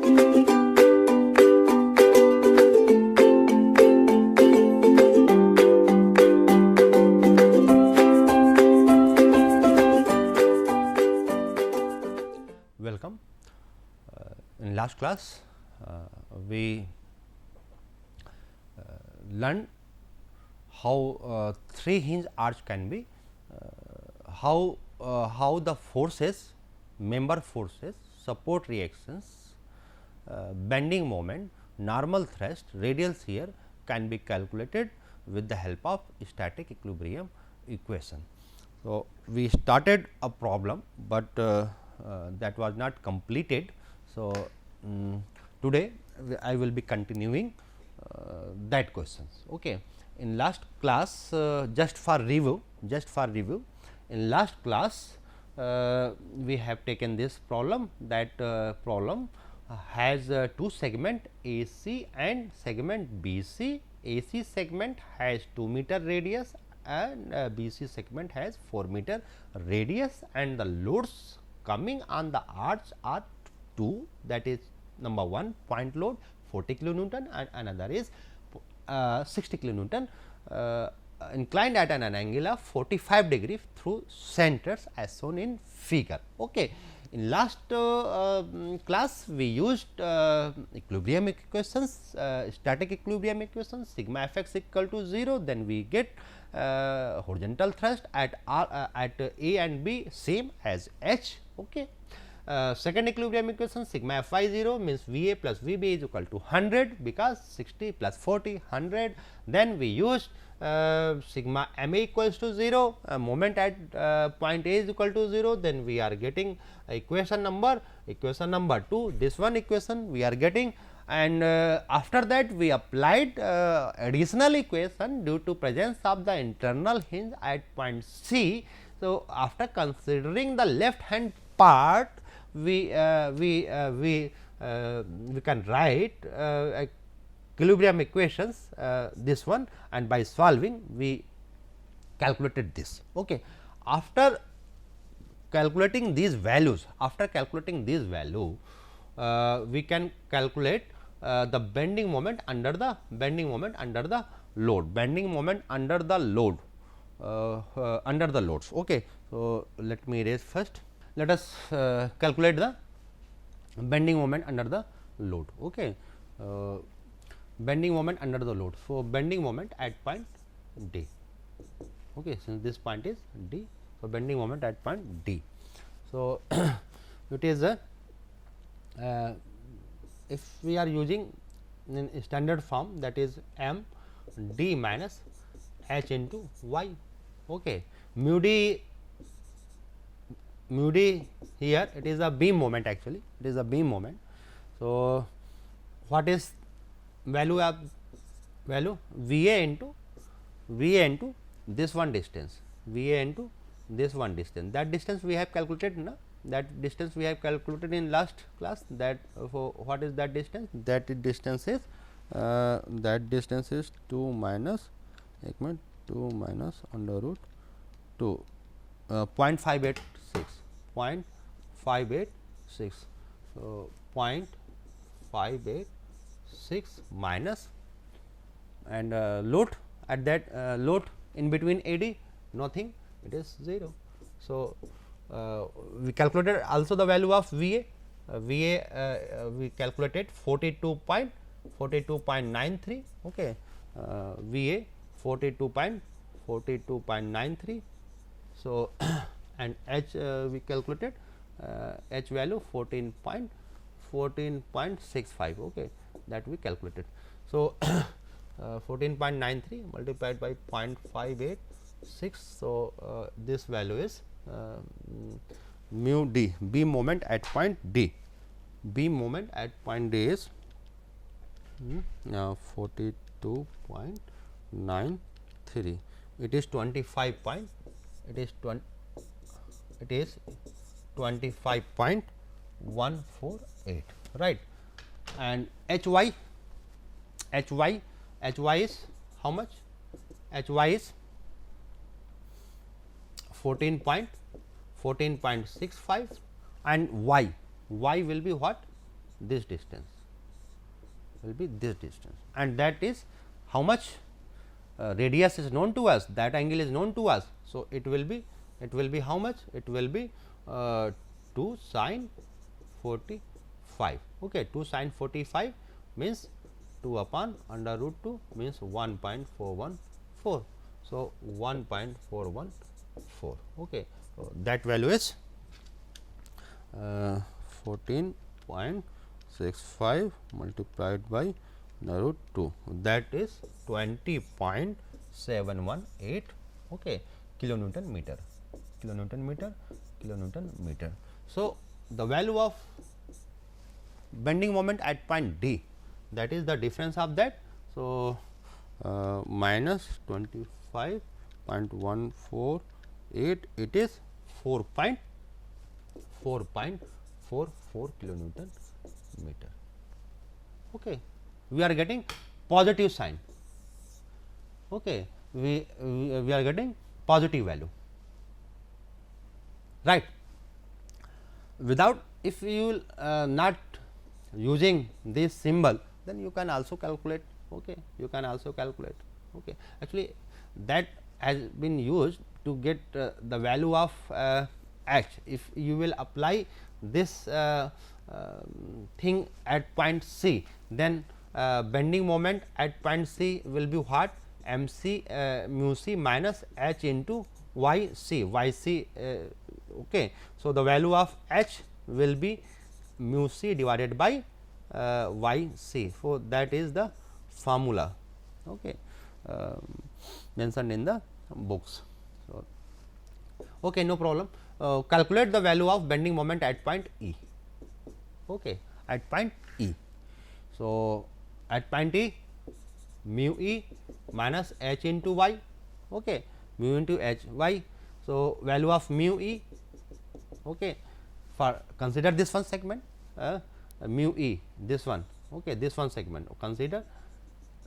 Welcome. In last class, we learned how three hinge arch can be, how the forces, member forces, support reactions, bending moment, normal thrust, radial shear can be calculated with the help of static equilibrium equation. So, we started a problem, but that was not completed. So, today I will be continuing that questions. Okay. In last class, just for review, in last class we have taken this problem, that problem has two segment AC and segment BC. AC segment has 2 meter radius and BC segment has 4 meter radius, and the loads coming on the arch are two, that is number one point load 40 kilonewton and another is 60 kilonewton inclined at an angle of 45 degree through centers as shown in figure. Okay. In last class we used equilibrium equations, static equilibrium equations, sigma f x equal to 0, then we get horizontal thrust at A and B same as H. Okay. Second equilibrium equation, sigma f y 0 means V A plus V B is equal to 100, because 60 plus 40 100. Then we used sigma m A equals to 0, moment at point A is equal to 0, then we are getting equation number 2, this one equation we are getting, and after that we applied additional equation due to presence of the internal hinge at point C. So, after considering the left hand part, we can write equilibrium equations, this one, and by solving we calculated this. Okay. After calculating these values, we can calculate the bending moment under the load, under the loads. Okay. So, let me erase first. Let us calculate the bending moment under the load. Okay. Bending moment under the load. So, bending moment at point D. Okay. Since this point is D, so bending moment at point D. So, it is a if we are using in standard form, that is m d minus h into y. Okay. Mu d here it is a beam moment, actually it is a beam moment. So, what is value of V A into this one distance, that distance we have calculated, na? That distance we have calculated in last class. That for what is that distance? That distance is 2 minus under root 2 0.586. So, 0.586 minus, and load at that load in between AD, nothing, it is 0. So, we calculated also the value of V A. We calculated 42.93. Okay. V A 42.93. So, and H we calculated H value 14.65. Okay, that we calculated. So, 14.93 multiplied by 0.586. So, this value is mu d, beam moment at point D. Beam moment at point D is 42.93. It is 25 point. It is 25.148, right. And H y is how much? H y is 14.65, and y will be what? this distance, will be this distance, and that is how much radius is known to us, that angle is known to us. So, it will be how much? It will be 2 sin 45. Okay, 2 sin 45 means 2 upon under root 2 means 1.414. So, 1.414. Okay. So, that value is 14.65 multiplied by root 2, that is 20.718 okay, kilonewton meter, kilonewton meter, kilonewton meter. So, the value of bending moment at point D, that is the difference of that. So, minus 25.148, it is 4.44 kilonewton meter. Okay. We are getting positive sign. Okay. We are getting positive value, right. Without, if you will not using this symbol, then you can also calculate. Okay. You can also calculate. Okay. Actually, that has been used to get the value of h. If you will apply this thing at point C, then bending moment at point C will be what? M c mu c minus h into y c, y c. Okay. So, the value of h will be mu c divided by y c. So, that is the formula, okay, mentioned in the books. So, okay, no problem. Calculate the value of bending moment at point E. Okay, at point E. So, at point E, mu E minus h into y, okay, mu into h y. So, value of mu E, okay, for consider this one segment, mu E, this one, okay, this one segment, consider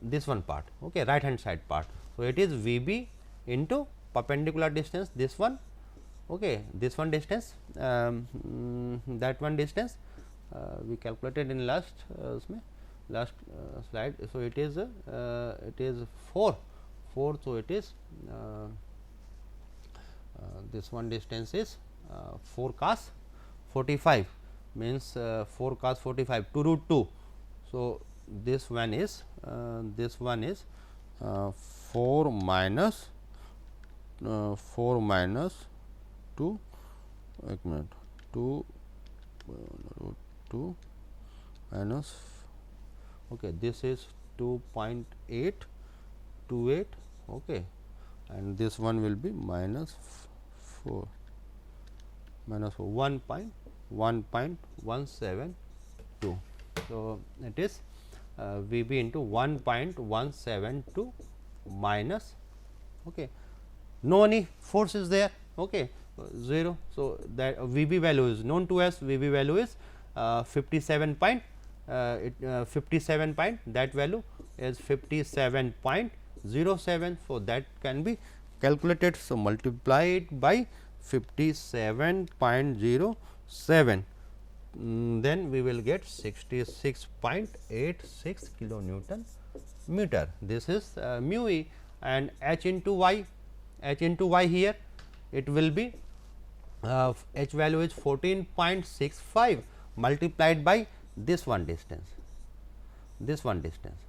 this one part, okay, right hand side part. So, it is V b into perpendicular distance, this one, okay, this one distance, that one distance we calculated in last slide. So, it is 4. So, it is this one distance is 4 cos 45, means 4 cos 45 to root 2. So, this one is 4 minus 2, 2 root 2 minus, okay, this is 2.828, okay, and this one will be minus 4, minus 1.172. So, it is V b into 1.172 minus, okay, no any force is there, okay, 0. So, that V b value is known to us, V b value is 57 point, 57 point, that value is 57.07. So, that can be calculated. So, multiply it by 57.07, then we will get 66.86 kilonewton meter. This is mu e, and h into y, here it will be h value is 14.65 multiplied by this one distance,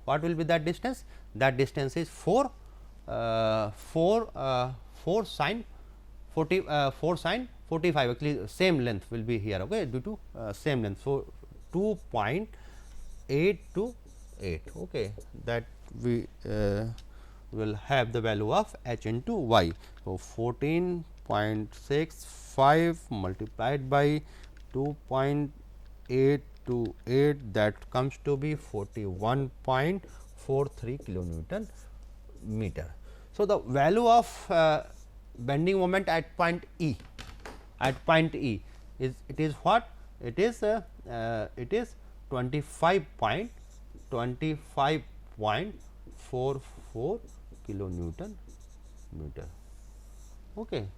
what will be that distance? That distance is 4 sin 45, actually same length will be here, okay, due to same length. So, 2.828, okay, that we will have the value of h into y. So, 14.65 multiplied by 2.828, that comes to be 41.43 kilonewton meter. So, the value of bending moment at point E, is, it is what? It is 25.44 kilonewton meter. Okay.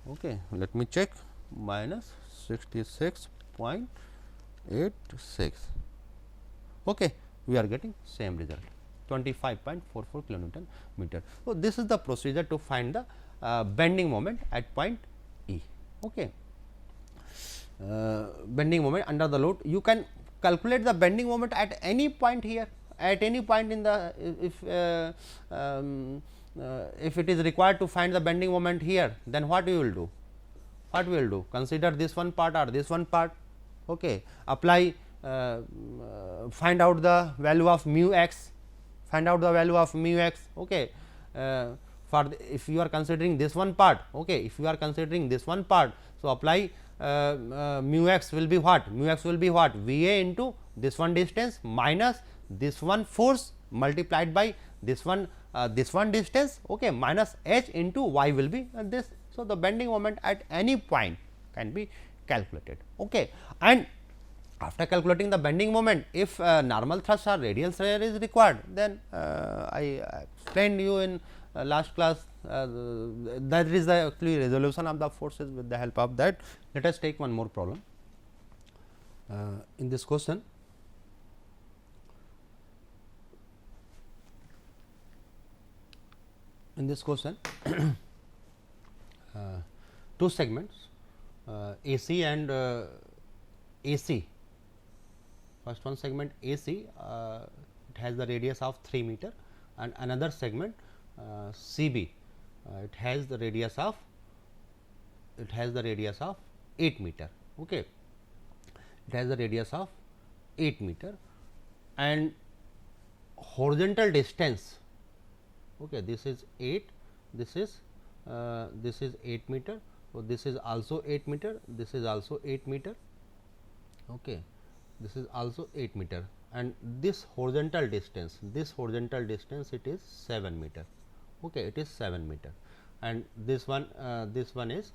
Okay, let me check, minus 66.86 0.86. Okay, we are getting same result 25.44 kilonewton meter. So, this is the procedure to find the bending moment at point E. Okay. Bending moment under the load, you can calculate the bending moment at any point here, at any point in the, if it is required to find the bending moment here, then what you will do? What we will do? Consider this one part or this one part, okay. Apply, find out the value of mu x, find out the value of mu x, okay. For the, if you are considering this one part, okay, if you are considering this one part, so apply mu x will be what? Mu x will be what? V A into this one distance minus this one force multiplied by this one distance, okay, minus h into y will be this. So, the bending moment at any point can be calculated, okay. And after calculating the bending moment, if normal thrust or radial shear is required, then I explained you in last class, that is the actually resolution of the forces with the help of that. Let us take one more problem. In this question, two segments AC and AC. First one segment AC, it has the radius of 3 meter, and another segment CB, it has the radius of 8 meter. Okay. It has the radius of 8 meter and horizontal distance. Okay, this is 8, this is 8 meter. So, this is also 8 meter, this is also 8 meter. Okay. This is also 8 meter, and this horizontal distance, it is 7 meter. Okay, it is 7 meter, and this one is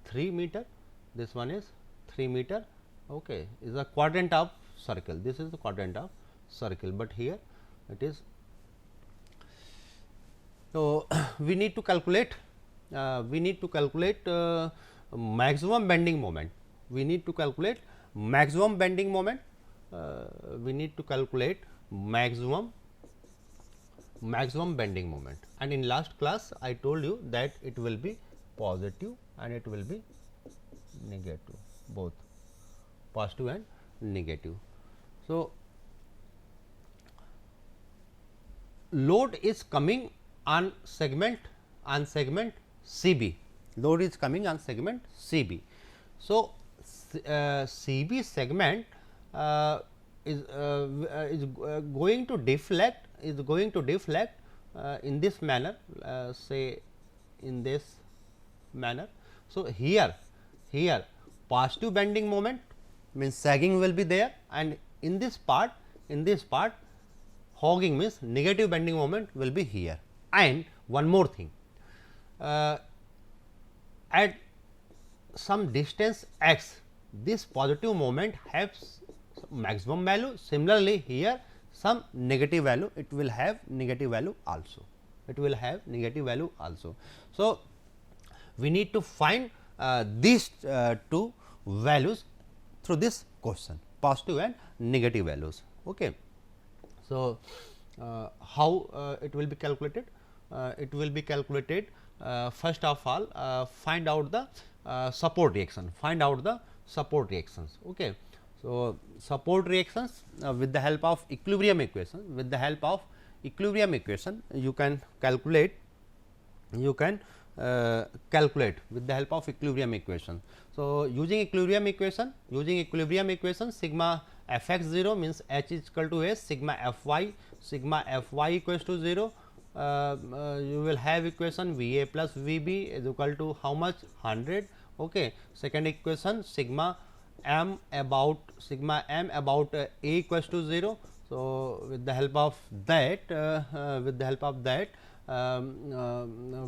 3 meter, this one is 3 meter. Okay, is a quadrant of circle. This is the quadrant of circle, but here it is. So, we need to calculate maximum bending moment. We need to calculate maximum bending moment. We need to calculate maximum bending moment, and in last class I told you that it will be positive and it will be negative, both positive and negative. So, load is coming on segment CB, load is coming on segment CB. So, CB segment is going to deflect in this manner, say in this manner. So, here positive bending moment means sagging will be there, and in this part hogging means negative bending moment will be here. And one more thing, at some distance x, this positive moment has maximum value. Similarly, here some negative value, it will have negative value also. So, we need to find these two values through this question, positive and negative values. Okay. So, how it will be calculated? It will be calculated, first of all, find out the support reaction, Okay. So, support reactions with the help of equilibrium equation, you can calculate with the help of equilibrium equation. So, using equilibrium equation, sigma f x 0 means h is equal to s, sigma f y equals to 0. You will have equation V A plus V B is equal to how much? 100. Okay. Second equation, sigma m about A equals to 0. So, with the help of that,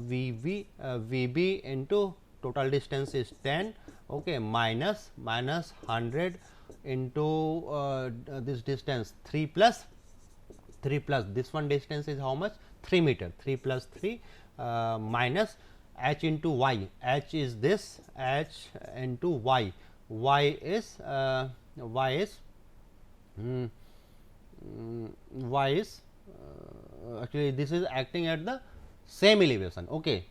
V B into total distance is 10, okay, minus 100 into this distance 3 plus this one distance is how much? 3 meter, 3 plus 3 minus h into y, h is this, h into y, y is y is y is actually this is acting at the same elevation. Okay.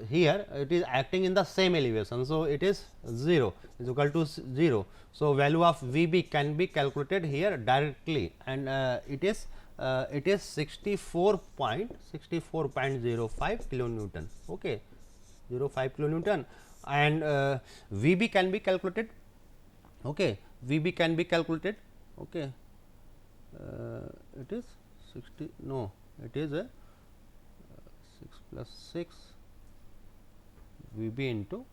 Here it is acting in the same elevation. So, it is 0 is equal to 0. So, value of V b can be calculated here directly, and it is 64.05 kilonewton. Okay, 0.5 kilonewton, and V b can be calculated. Okay, V b can be calculated. Okay, it is 60. No, it is a 6 plus 6 V b into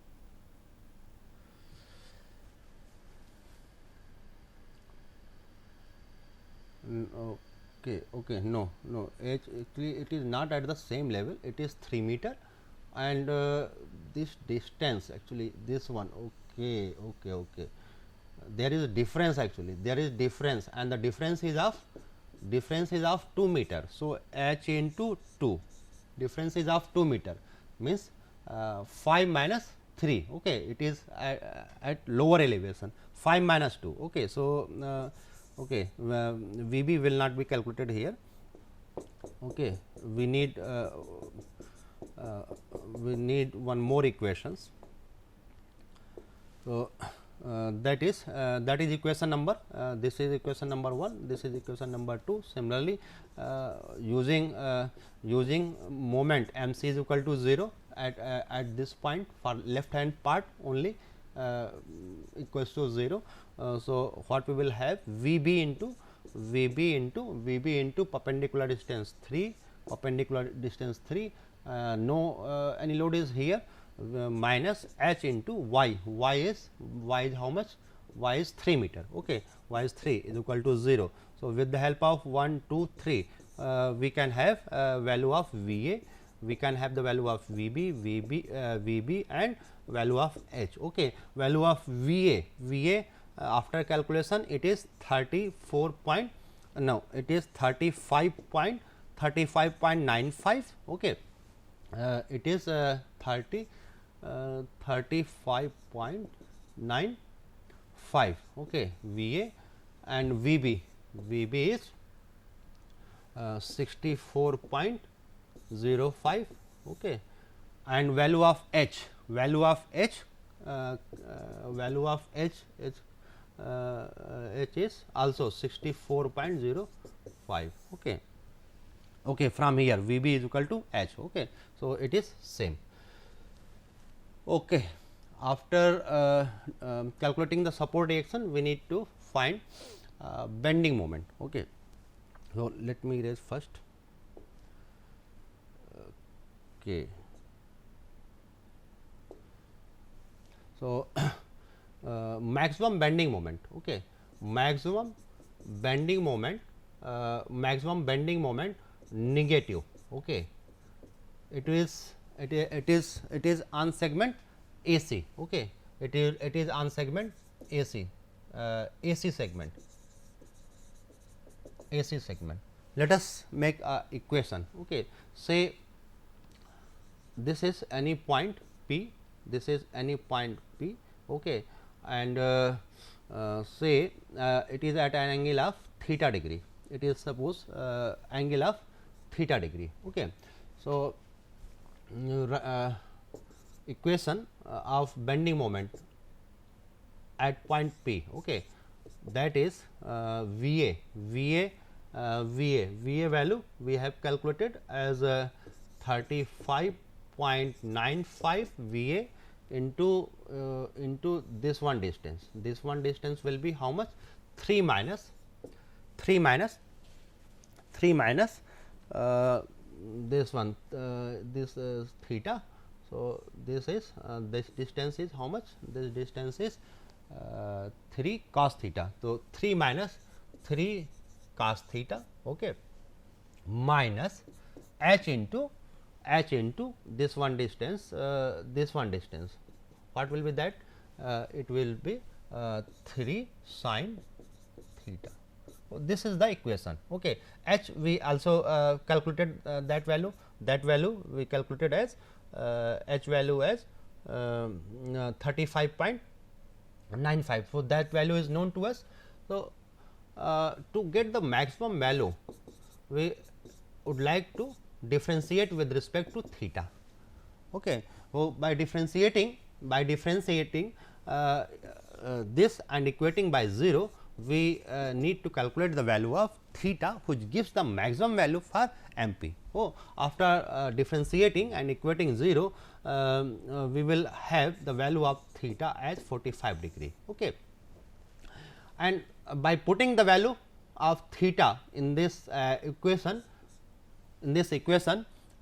okay, no, h actually it is not at the same level, it is 3 meter, and this distance actually this one. Okay, there is a difference, actually there is difference, and the difference is of 2 meter. So, h into 2, difference is of 2 meter, means 5 minus 3. Okay, it is at lower elevation, 5 minus 2. Okay, so okay, V b will not be calculated here. Okay, we need one more equations. So, that is equation number, this is equation number 1, this is equation number 2. Similarly, using moment m c is equal to 0 at this point for left hand part only, equals to 0. So, what we will have V b into perpendicular distance 3, no any load is here, minus h into y is how much? Y is 3 meter. Okay, y is 3 is equal to 0. So, with the help of 1, 2, 3, we can have value of V a, we can have the value of V b and value of h. Okay, value of V a after calculation it is 34 point, no, it is 35.95. Okay, it is 35.95. Okay, V a, and V b is 64.05. Okay, and value of h is also 64.05. Okay. Okay, from here V b is equal to h. Okay, so it is same. Okay, after calculating the support reaction, we need to find bending moment. Okay, so let me erase first. Okay, so maximum bending moment. Okay, maximum bending moment negative. Okay, it is on segment AC. Okay, it is on segment AC, AC segment. Let us make a equation. Okay, say this is any point P, this is any point P. Okay, and say it is at an angle of theta degree. It is suppose angle of theta degree. Okay, so equation of bending moment at point P. Okay, that is V a value we have calculated as 35.95 V a into this one distance. This one distance will be how much? 3 minus this one, this is theta. So, this is this distance is how much? This distance is 3 cos theta. So, 3 minus 3 cos theta. Okay, minus h into this one distance, what will be that? It will be 3 sin theta. So, this is the equation. Okay, h we also calculated that value we calculated as h value as 35.95. 95. So, that value is known to us. So, to get the maximum value, we would like to differentiate with respect to theta. Okay. So, by differentiating this and equating by 0, we need to calculate the value of theta, which gives the maximum value for MP. Oh, after differentiating and equating 0, we will have the value of theta as 45 degree. Okay. And by putting the value of theta in this equation,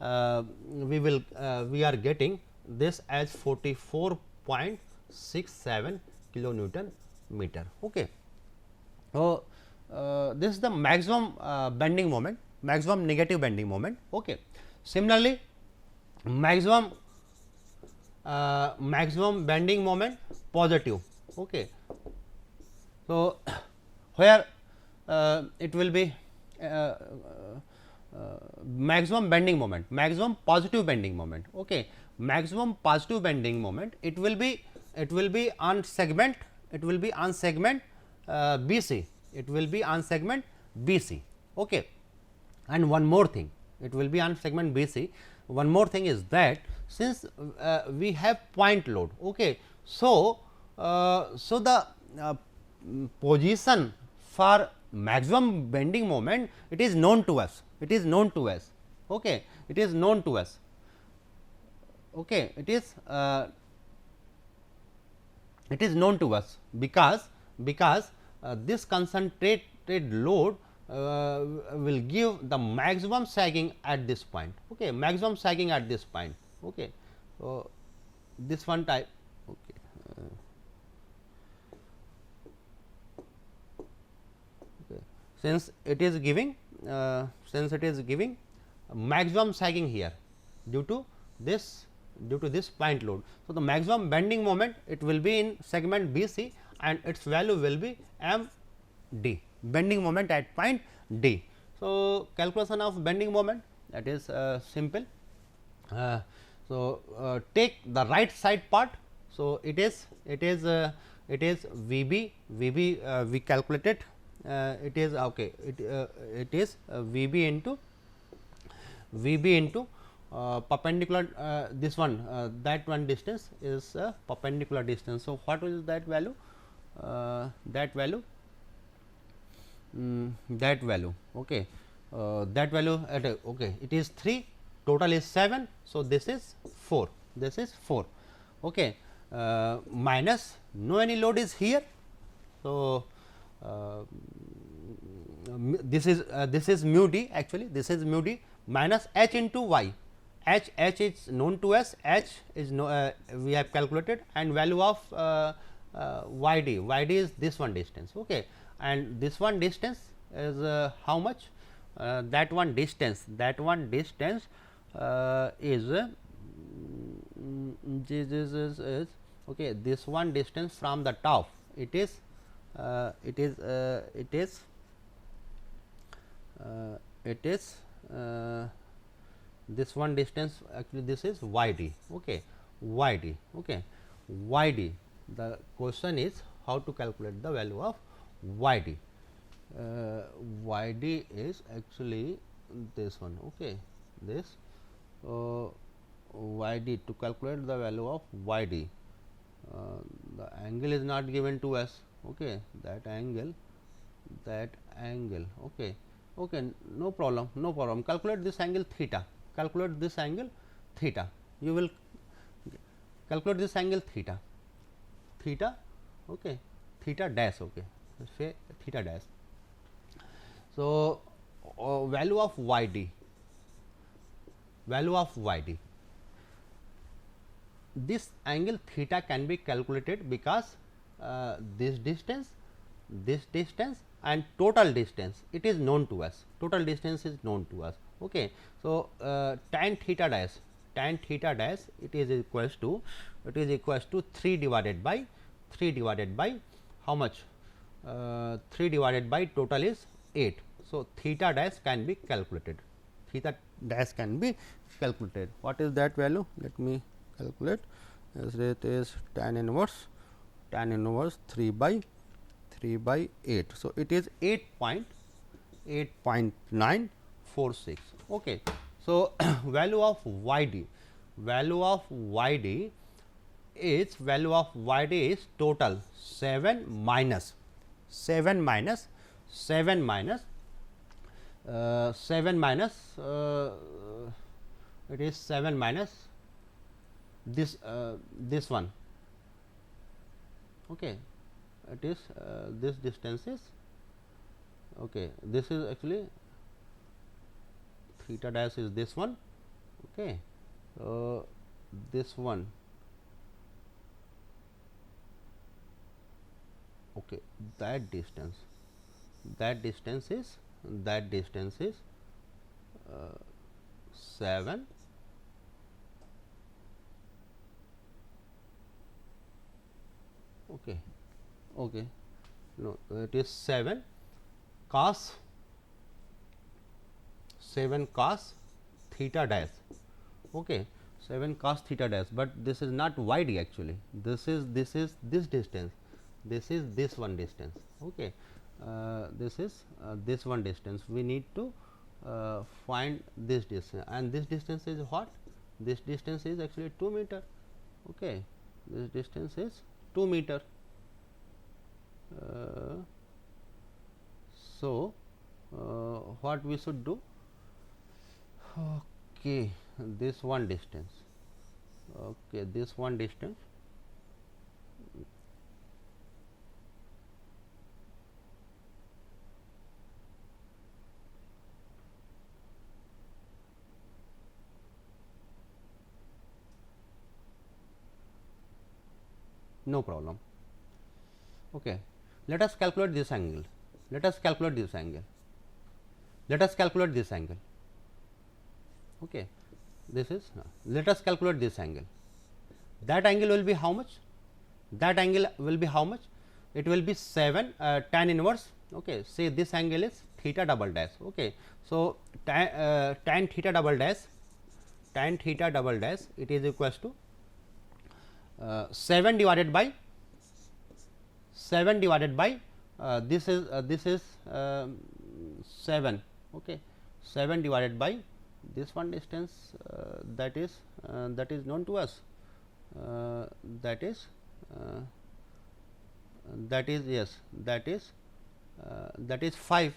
we are getting this as 44.67 kilonewton meter. Okay. So, this is the maximum bending moment, maximum negative bending moment. Okay. Similarly, maximum bending moment positive. Okay. So, where it will be maximum bending moment, maximum positive bending moment. Okay. Maximum positive bending moment, it will be on segment, BC, it will be on segment BC. Okay. And one more thing, it will be on segment BC. One more thing is that since we have point load. Okay. So, the position for maximum bending moment, it is known to us, Okay. It is known to us. Okay. It is known to us because this concentrated load will give the maximum sagging at this point. Okay. Maximum sagging at this point. Okay. So, this one type. Okay. Since it is giving maximum sagging here due to this point load. So, the maximum bending moment, it will be in segment BC and its value will be m d, bending moment at point D. So, calculation of bending moment, that is simple. Take the right side part. So, it is VB we calculated, it is okay, it is VB into perpendicular, this one, that one distance is perpendicular distance. So, what is that value? That value okay, that value at okay, it is 3, total is 7. So, this is 4, okay, minus no any load is here. So, this is mu d, actually this is mu d, minus h into y. H is known to us, h is we have calculated, and value of y d is this one distance. Okay. And this one distance is how much? That one distance is okay, this one distance from the top, it is this one distance, actually this is y d. Okay. Okay. Y d, the question is how to calculate the value of y d. Y d is actually this one. Okay. This y d, to calculate the value of y d, the angle is not given to us. Okay. That angle. Okay. No problem. Calculate this angle theta. You will calculate this angle theta. Okay. Theta dash. Okay. Say theta dash. So, value of y d. This angle theta can be calculated because this distance and total distance, it is known to us. Okay. So, tan theta dash, it is equals to 3 divided by how much? 3 divided by total is 8. So, theta dash can be calculated. What is that value? Let me calculate. As it is tan inverse tan inverse 3 by 8. So, it is 8.946. Okay. So, value of YD is total 7 minus 7 minus 7 minus 7 minus it is 7 minus this one. Okay, it is this distance is okay. This is actually theta dash is this one. Okay, this one. Okay, that distance is 7 okay no, it is 7 cos theta dash. Okay, 7 cos theta dash, but this is not YD actually. This is this distance. This is this one distance. Okay, this is this one distance. We need to find this distance, and this distance is what? This distance is actually 2 meter. Okay, this distance is 2 meter. So, what we should do? Okay, this one distance. Okay, this one distance. No problem. Okay, let us calculate this angle. Let us calculate this angle. Okay, this is let us calculate this angle. That angle will be how much? That angle will be how much? It will be 7 tan inverse. Okay, say this angle is theta double dash. Okay, so tan theta double dash it is equals to 7 divided by this is 7. Okay, 7 divided by this one distance that is known to us, that is yes, that is 5.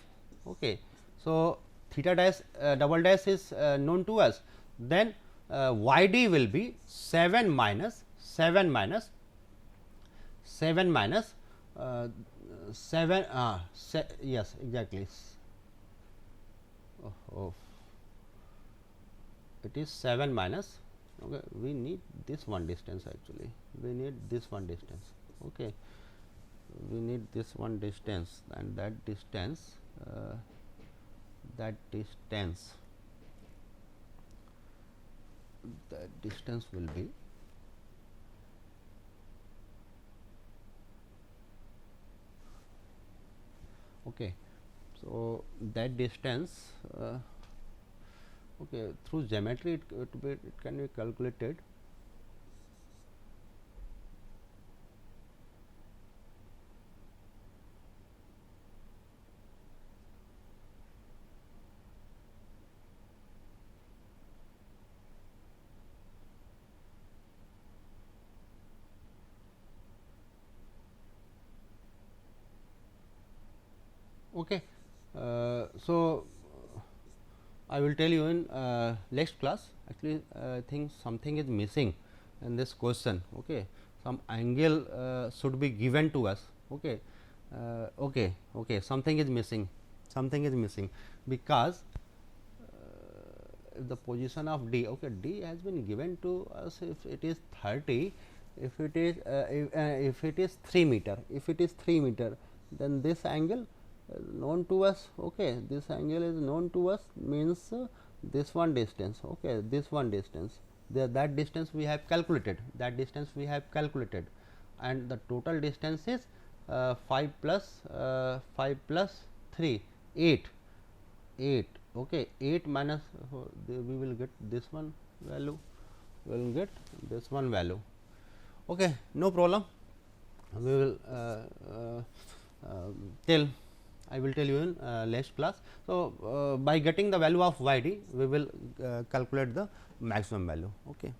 Okay, so theta dash double dash is known to us. Then YD will be 7 minus 7 yes, exactly. It is 7 minus. Okay, we need this one distance actually. We need this one distance. Okay, we need this one distance, and that distance will be okay. So, that distance okay, through geometry it can be calculated. Okay. So, I will tell you in next class. Actually, I think something is missing in this question. Okay, some angle should be given to us. Okay, something is missing. Because the position of D. Okay, D has been given to us if it is 30. If it is 3 meter. If it is 3 meter, then this angle known to us. Okay, this angle is known to us, means this one distance. Okay, this one distance, that distance we have calculated, and the total distance is 5 plus 3 8. Okay, 8 minus we will get this one value. Okay, no problem. we will tell, I will tell you in next class. So, by getting the value of y d, we will calculate the maximum value. Okay.